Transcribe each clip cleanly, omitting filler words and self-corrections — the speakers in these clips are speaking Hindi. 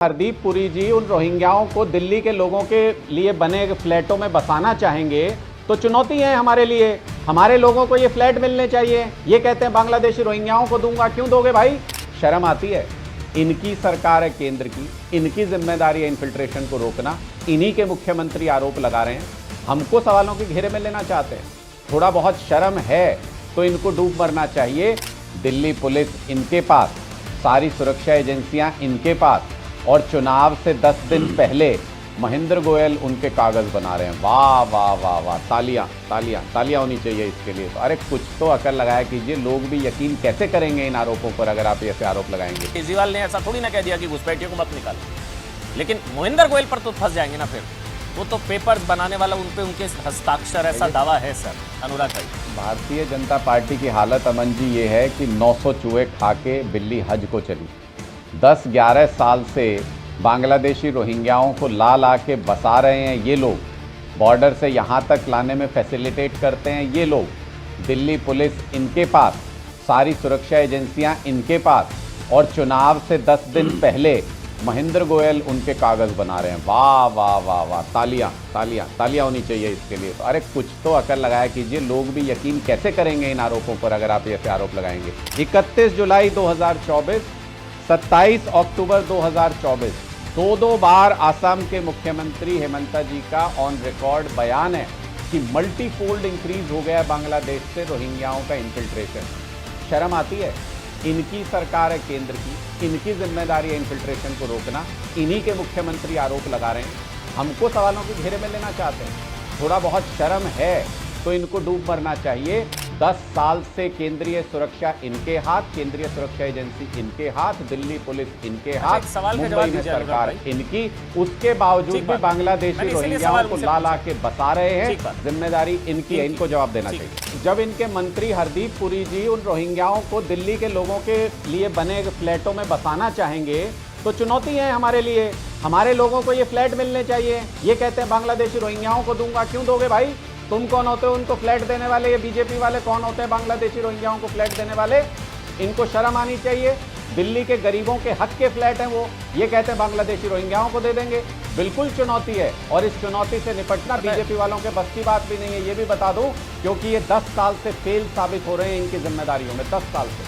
हरदीप पुरी जी उन रोहिंग्याओं को दिल्ली के लोगों के लिए बने फ्लैटों में बसाना चाहेंगे तो चुनौती है हमारे लिए। हमारे लोगों को ये फ्लैट मिलने चाहिए। ये कहते हैं बांग्लादेशी रोहिंग्याओं को दूंगा। क्यों दोगे भाई? शर्म आती है? इनकी सरकार है केंद्र की, इनकी जिम्मेदारी है इन्फिल्ट्रेशन को रोकना। इन्हीं के मुख्यमंत्री आरोप लगा रहे हैं, हमको सवालों के घेरे में लेना चाहते हैं। थोड़ा बहुत शर्म है तो इनको डूब मरना चाहिए। दिल्ली पुलिस इनके पास, सारी सुरक्षा एजेंसियां इनके पास, और चुनाव से 10 दिन पहले महेंद्र गोयल उनके कागज बना रहे हैं। वाह वाह वाह वाह, तालियां तालियां तालियां होनी चाहिए इसके लिए। तो अरे कुछ तो अकल लगाया कीजिए। लोग भी यकीन कैसे करेंगे इन आरोपों पर अगर आप ऐसे आरोप लगाएंगे। केजरीवाल ने ऐसा थोड़ी ना कह दिया कि घुसपैठियों को मत निकालो, लेकिन महेंद्र गोयल पर तो फंस जाएंगे ना फिर। वो तो पेपर्स बनाने वाला, उन पे उनके हस्ताक्षर, ऐसा दावा है सर। अनुराग भाई, भारतीय जनता पार्टी की हालत अमन जी ये है कि 900 चूहे खा के बिल्ली हज को चली। 10-11 साल से बांग्लादेशी रोहिंग्याओं को ला के बसा रहे हैं ये लोग। बॉर्डर से यहाँ तक लाने में फैसिलिटेट करते हैं ये लोग। दिल्ली पुलिस इनके पास, सारी सुरक्षा एजेंसियां इनके पास, और चुनाव से 10 दिन पहले महेंद्र गोयल उनके कागज बना रहे हैं। वाह वाह वाह वाह, तालियां तालियां तालियां होनी चाहिए इसके लिए। तो अरे कुछ तो अकल लगाया कीजिए। लोग भी यकीन कैसे करेंगे इन आरोपों पर अगर आप ऐसे आरोप लगाएंगे। 31 जुलाई 2024, 27 अक्टूबर 2024, दो बार असम के मुख्यमंत्री हेमंता जी का ऑन रिकॉर्ड बयान है कि मल्टीफोल्ड इंक्रीज हो गया बांग्लादेश से रोहिंग्याओं का इन्फिल्ट्रेशन। शर्म आती है? इनकी सरकार है केंद्र की, इनकी जिम्मेदारी है इन्फिल्ट्रेशन को रोकना। इन्हीं के मुख्यमंत्री आरोप लगा रहे हैं, हमको सवालों के घेरे में लेना चाहते हैं। थोड़ा बहुत शर्म है तो इनको डूब मरना चाहिए। 10 साल से केंद्रीय सुरक्षा इनके हाथ, केंद्रीय सुरक्षा एजेंसी इनके हाथ, दिल्ली पुलिस इनके हाथ, मुंबई में सरकार इनकी। उसके बावजूद भी बांग्लादेशी रोहिंग्याओं को ला के बसा रहे हैं। जिम्मेदारी इनकी है, इनको जवाब देना चाहिए। जब इनके मंत्री हरदीप पुरी जी उन रोहिंग्याओं को दिल्ली के लोगों के लिए बने फ्लैटों में बसाना चाहेंगे तो चुनौती है हमारे लिए। हमारे लोगों को ये फ्लैट मिलने चाहिए। ये कहते हैं बांग्लादेशी रोहिंग्याओं को दूंगा। क्यों दोगे भाई? तुम कौन होते हो उनको फ्लैट देने वाले? ये बीजेपी वाले कौन होते हैं बांग्लादेशी रोहिंग्याओं को फ्लैट देने वाले? इनको शर्म आनी चाहिए। दिल्ली के गरीबों के हक के फ्लैट हैं वो, ये कहते हैं बांग्लादेशी रोहिंग्याओं को दे देंगे। बिल्कुल चुनौती है, और इस चुनौती से निपटना बीजेपी वालों के बस की बात भी नहीं है, ये भी बता दूं, क्योंकि ये 10 साल से फेल साबित हो रहे हैं इनकी जिम्मेदारियों में। 10 साल से।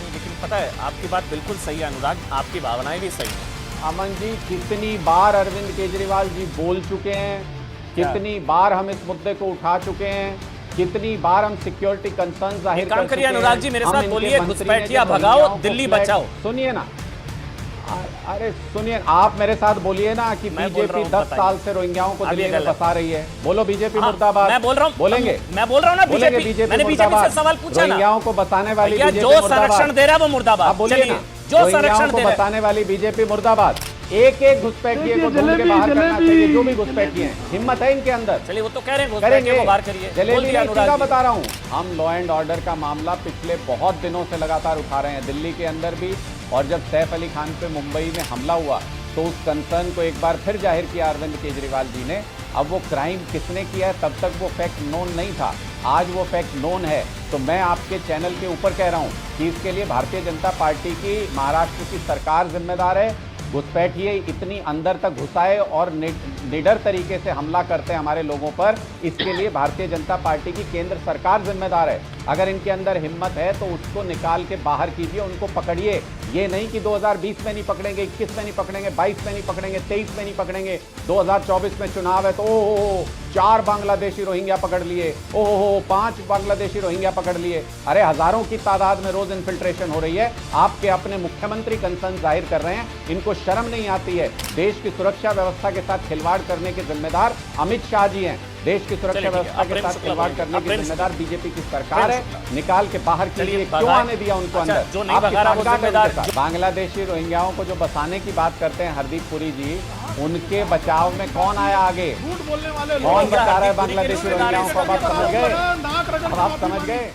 लेकिन पता है, आपकी बात बिल्कुल सही है अनुराग, आपकी भावनाएं भी सही हैं। अमन जी, कितनी बार अरविंद केजरीवाल जी बोल चुके हैं, कितनी बार हम इस मुद्दे को उठा चुके हैं, कितनी बार हम सिक्योरिटी कंसर्न जाहिर कर चुके हैं। अनुराग जी, मेरे साथ बोलिए, घुसपैठिया भगाओ, दिल्ली बचाओ। सुनिए ना, अरे सुनिए, आप मेरे साथ बोलिए ना कि बीजेपी 10 साल से रोहिंग्याओं को दिल्ली में बसा रही है। बोलो बीजेपी मुर्दाबाद। मैं बोल रहा हूँ, बोलेंगे, मैं बोल रहा हूँ ना बीजेपी। मैंने बीजेपी से सवाल पूछा ना। रोहिंग्याओं को बसाने वाली बीजेपी जो संरक्षण दे रहा है वो मुर्दाबाद। बोलिए ना, जो संरक्षण को बसाने वाली बीजेपी मुर्दाबाद। एक एक घुसपैठिए को ढूंढ के बाहर करना चाहिए, जो भी घुसपैठिए हैं। हिम्मत है इनके अंदर। चलिए, वो तो कह रहे हैं घुसपैठियों को बाहर करिए। जलेबी का बता रहा हूँ, हम लॉ एंड ऑर्डर का मामला पिछले बहुत दिनों से लगातार उठा रहे हैं, दिल्ली के अंदर भी। और जब सैफ अली खान पे मुंबई में हमला हुआ तो उस कंसर्न को एक बार फिर जाहिर किया अरविंद केजरीवाल जी ने। अब वो क्राइम किसने किया है, तब तक वो फैक्ट नोन नहीं था, आज वो फैक्ट नोन है। तो मैं आपके चैनल के ऊपर कह रहा हूँ कि इसके लिए भारतीय जनता पार्टी की, महाराष्ट्र की सरकार जिम्मेदार है। घुसपैठिए इतनी अंदर तक घुसाए और निडर तरीके से हमला करते हैं हमारे लोगों पर, इसके लिए भारतीय जनता पार्टी की केंद्र सरकार जिम्मेदार है। अगर इनके अंदर हिम्मत है तो उसको निकाल के बाहर कीजिए, उनको पकड़िए। ये नहीं कि 2020 में नहीं पकड़ेंगे, 21 में नहीं पकड़ेंगे, 22 में नहीं पकड़ेंगे, 23 में नहीं पकड़ेंगे, 2024 में चुनाव है तो ओहो 4 बांग्लादेशी रोहिंग्या पकड़ लिए, ओहो 5 बांग्लादेशी रोहिंग्या पकड़ लिए। अरे हजारों की तादाद में रोज इन्फिल्ट्रेशन हो रही है। आपके अपने मुख्यमंत्री कंसर्न जाहिर कर रहे हैं, इनको शर्म नहीं आती है। देश की सुरक्षा व्यवस्था के साथ खिलवाड़ करने के जिम्मेदार अमित शाह जी हैं। देश की सुरक्षा व्यवस्था के साथ खिलवाड़ करने की जिम्मेदार बीजेपी की सरकार है। निकाल के बाहर कीजिए, क्यों आने दिया उनको अंदर? बांग्लादेशी रोहिंग्याओं को जो बसाने की बात करते हैं हरदीप पुरी जी, उनके बचाव में कौन आया आगे? झूठ बोलने वाले कौन बचा रहा है बांग्लादेशी रोहिंग्याओं को? आप समझ गए?